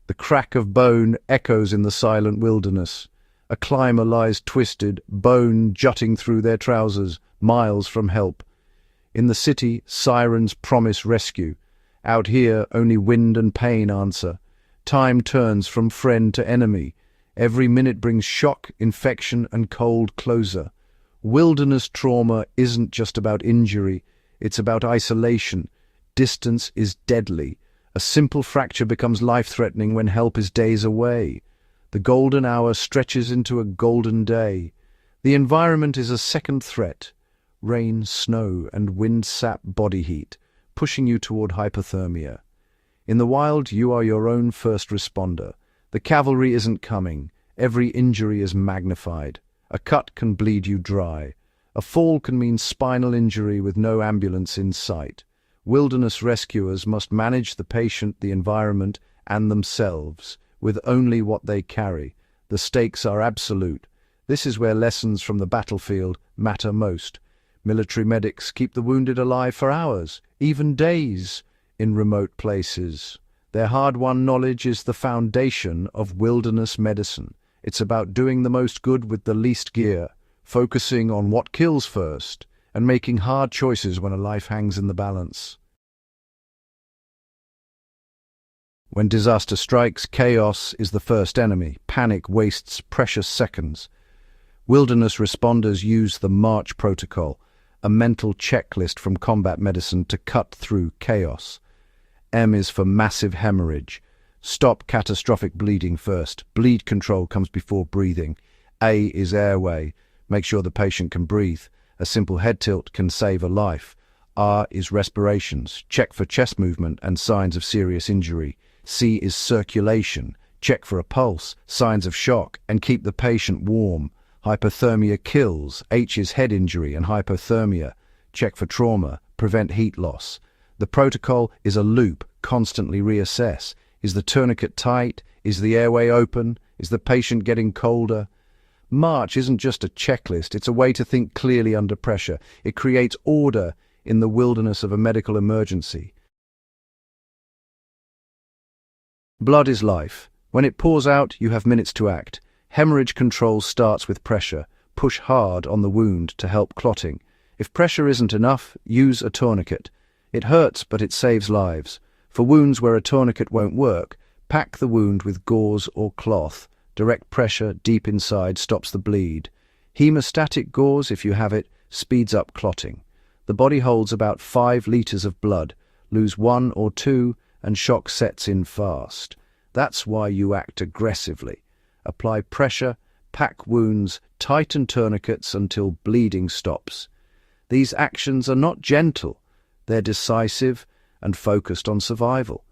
The crack of bone echoes in the silent wilderness. A climber lies twisted, bone jutting through their trousers, miles from help. In the city, sirens promise rescue. Out here, only wind and pain answer. Time turns from friend to enemy. Every minute brings shock, infection, and cold closure. Wilderness trauma isn't just about injury, it's about isolation. Distance is deadly. A simple fracture becomes life-threatening when help is days away. The golden hour stretches into a golden day. The environment is a second threat. Rain, snow, and wind sap body heat, pushing you toward hypothermia. In the wild, you are your own first responder. The cavalry isn't coming. Every injury is magnified. A cut can bleed you dry. A fall can mean spinal injury with no ambulance in sight. Wilderness rescuers must manage the patient, the environment, and themselves with only what they carry. The stakes are absolute. This is where lessons from the battlefield matter most. Military medics keep the wounded alive for hours, even days, in remote places. Their hard-won knowledge is the foundation of wilderness medicine. It's about doing the most good with the least gear, focusing on what kills first, and making hard choices when a life hangs in the balance. When disaster strikes, chaos is the first enemy. Panic wastes precious seconds. Wilderness responders use the March protocol, a mental checklist from combat medicine to cut through chaos. M is for massive hemorrhage. Stop catastrophic bleeding first. Bleed control comes before breathing. A is airway. Make sure the patient can breathe. A simple head tilt can save a life. R is respirations. Check for chest movement and signs of serious injury. C is circulation. Check for a pulse, signs of shock, and keep the patient warm. Hypothermia kills. H is head injury and hypothermia. Check for trauma. Prevent heat loss. The protocol is a loop. Constantly reassess. Is the tourniquet tight? Is the airway open? Is the patient getting colder? March isn't just a checklist. It's a way to think clearly under pressure. It creates order in the wilderness of a medical emergency. Blood is life. When it pours out, you have minutes to act. Hemorrhage control starts with pressure. Push hard on the wound to help clotting. If pressure isn't enough, use a tourniquet. It hurts, but it saves lives. For wounds where a tourniquet won't work, pack the wound with gauze or cloth. Direct pressure deep inside stops the bleed. Hemostatic gauze, if you have it, speeds up clotting. The body holds about 5 liters of blood. Lose 1 or 2 and shock sets in fast. That's why you act aggressively. Apply pressure, pack wounds, tighten tourniquets until bleeding stops. These actions are not gentle. They're decisive and focused on survival.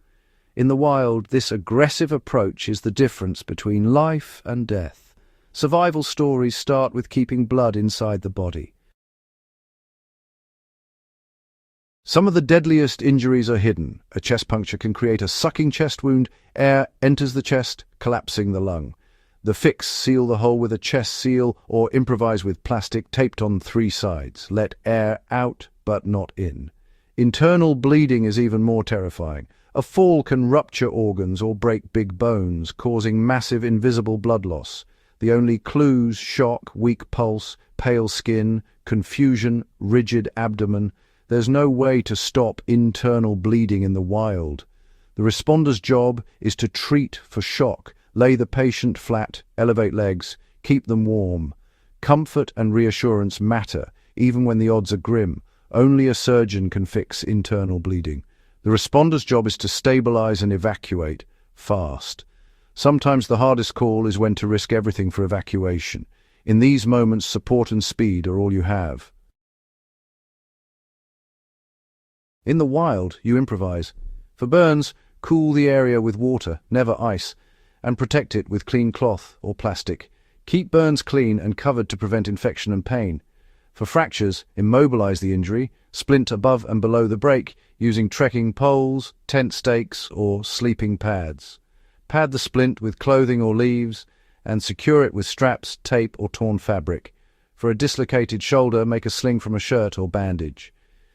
In the wild, this aggressive approach is the difference between life and death. Survival stories start with keeping blood inside the body. Some of the deadliest injuries are hidden. A chest puncture can create a sucking chest wound. Air enters the chest, collapsing the lung. The fix: seal the hole with a chest seal or improvise with plastic taped on 3 sides. Let air out, but not in. Internal bleeding is even more terrifying. A fall can rupture organs or break big bones, causing massive invisible blood loss. The only clues: shock, weak pulse, pale skin, confusion, rigid abdomen. There's no way to stop internal bleeding in the wild. The responder's job is to treat for shock, lay the patient flat, elevate legs, keep them warm. Comfort and reassurance matter, even when the odds are grim. Only a surgeon can fix internal bleeding. The responder's job is to stabilize and evacuate fast. Sometimes the hardest call is when to risk everything for evacuation. In these moments, support and speed are all you have. In the wild, you improvise. For burns, cool the area with water, never ice, and protect it with clean cloth or plastic. Keep burns clean and covered to prevent infection and pain. For fractures, immobilize the injury, splint above and below the break using trekking poles, tent stakes, or sleeping pads. Pad the splint with clothing or leaves and secure it with straps, tape, or torn fabric. For a dislocated shoulder, make a sling from a shirt or bandage.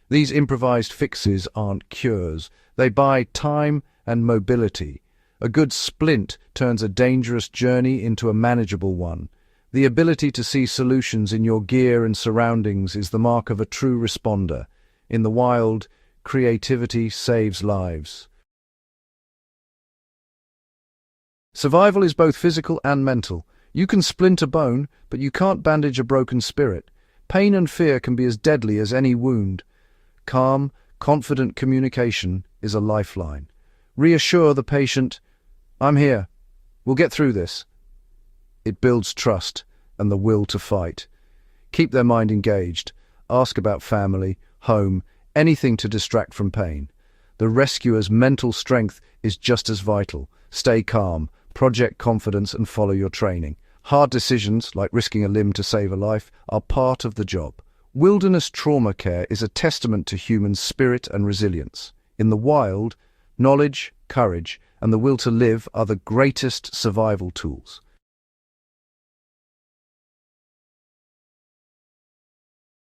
These improvised fixes aren't cures. They buy time and mobility. A good splint turns a dangerous journey into a manageable one. The ability to see solutions in your gear and surroundings is the mark of a true responder. In the wild, creativity saves lives. Survival is both physical and mental. You can splint a bone, but you can't bandage a broken spirit. Pain and fear can be as deadly as any wound. Calm, confident communication is a lifeline. Reassure the patient, "I'm here. We'll get through this." It builds trust and the will to fight. Keep their mind engaged. Ask about family, home, anything to distract from pain. The rescuer's mental strength is just as vital. Stay calm, project confidence, and follow your training. Hard decisions, like risking a limb to save a life, are part of the job. Wilderness trauma care is a testament to human spirit and resilience. In the wild, knowledge, courage, and the will to live are the greatest survival tools.